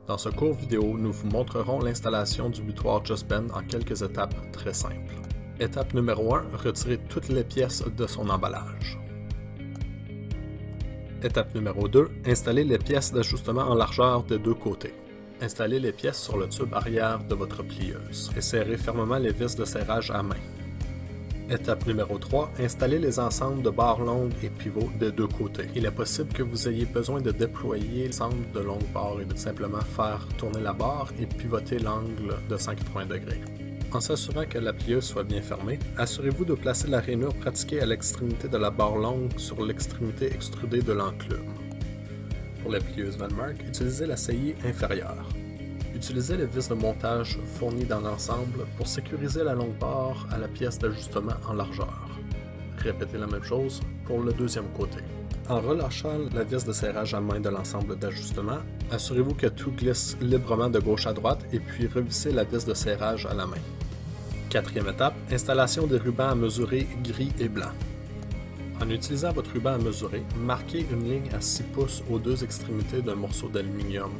Dans ce court vidéo, nous vous montrerons l'installation du butoir Just Bend en quelques étapes très simples. Étape numéro 1, retirer toutes les pièces de son emballage. Étape numéro 2, installer les pièces d'ajustement en largeur des deux côtés. Installez les pièces sur le tube arrière de votre plieuse et serrez fermement les vis de serrage à main. Étape numéro 3, installez les ensembles de barres longues et pivots des deux côtés. Il est possible que vous ayez besoin de déployer l'ensemble de longues barres et de simplement faire tourner la barre et pivoter l'angle de 180 degrés. En s'assurant que la plieuse soit bien fermée, assurez-vous de placer la rainure pratiquée à l'extrémité de la barre longue sur l'extrémité extrudée de l'enclume. Pour la plieuse Vanmark, utilisez la saillie inférieure. Utilisez les vis de montage fournies dans l'ensemble pour sécuriser la longue barre à la pièce d'ajustement en largeur. Répétez la même chose pour le deuxième côté. En relâchant la vis de serrage à main de l'ensemble d'ajustement, assurez-vous que tout glisse librement de gauche à droite et puis revissez la vis de serrage à la main. Quatrième étape, installation des rubans à mesurer gris et blanc. En utilisant votre ruban à mesurer, marquez une ligne à 6 pouces aux deux extrémités d'un morceau d'aluminium.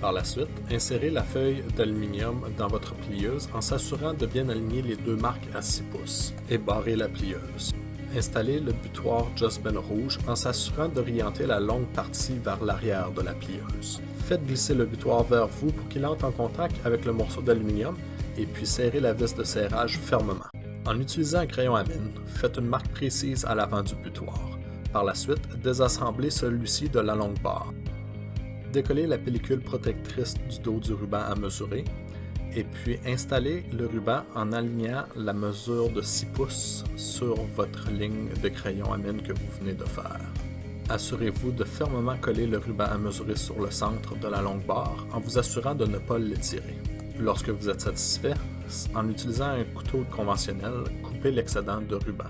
Par la suite, insérez la feuille d'aluminium dans votre plieuse en s'assurant de bien aligner les deux marques à 6 pouces et barrez la plieuse. Installez le butoir Just Bend rouge en s'assurant d'orienter la longue partie vers l'arrière de la plieuse. Faites glisser le butoir vers vous pour qu'il entre en contact avec le morceau d'aluminium et puis serrez la vis de serrage fermement. En utilisant un crayon à mine, faites une marque précise à l'avant du butoir. Par la suite, désassemblez celui-ci de la longue barre. Décollez la pellicule protectrice du dos du ruban à mesurer et puis installez le ruban en alignant la mesure de 6 pouces sur votre ligne de crayon à mine que vous venez de faire. Assurez-vous de fermement coller le ruban à mesurer sur le centre de la longue barre en vous assurant de ne pas l'étirer. Lorsque vous êtes satisfait, en utilisant un couteau conventionnel, coupez l'excédent de ruban.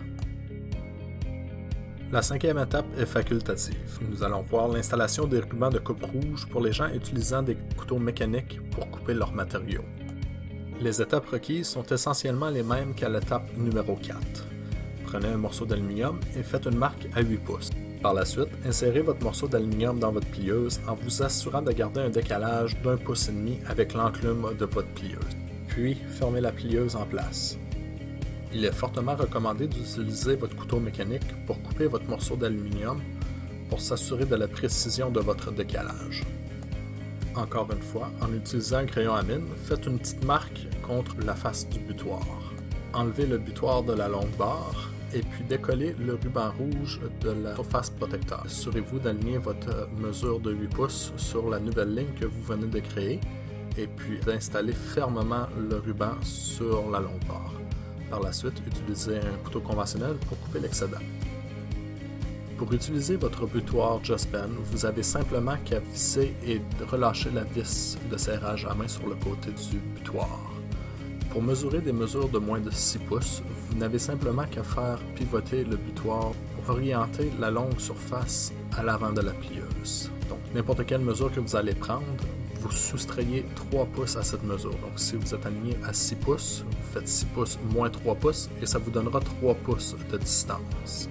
La cinquième étape est facultative. Nous allons voir l'installation des rubans de coupe rouge pour les gens utilisant des couteaux mécaniques pour couper leurs matériaux. Les étapes requises sont essentiellement les mêmes qu'à l'étape numéro 4. Prenez un morceau d'aluminium et faites une marque à 8 pouces. Par la suite, insérez votre morceau d'aluminium dans votre plieuse en vous assurant de garder un décalage d'1,5 pouce avec l'enclume de votre plieuse. Puis, fermez la plieuse en place. Il est fortement recommandé d'utiliser votre couteau mécanique pour couper votre morceau d'aluminium pour s'assurer de la précision de votre décalage. Encore une fois, en utilisant un crayon à mine, faites une petite marque contre la face du butoir. Enlevez le butoir de la longue barre et puis décollez le ruban rouge de la surface protecteur. Assurez-vous d'aligner votre mesure de 8 pouces sur la nouvelle ligne que vous venez de créer et puis d'installer fermement le ruban sur la longue barre. Par la suite, utilisez un couteau conventionnel pour couper l'excédent. Pour utiliser votre butoir Just Bend, vous avez simplement qu'à visser et relâcher la vis de serrage à main sur le côté du butoir. Pour mesurer des mesures de moins de 6 pouces, vous n'avez simplement qu'à faire pivoter le butoir pour orienter la longue surface à l'avant de la plieuse. Donc, n'importe quelle mesure que vous allez prendre, vous soustrayez 3 pouces à cette mesure. Donc, si vous êtes aligné à 6 pouces, vous faites 6 pouces moins 3 pouces et ça vous donnera 3 pouces de distance.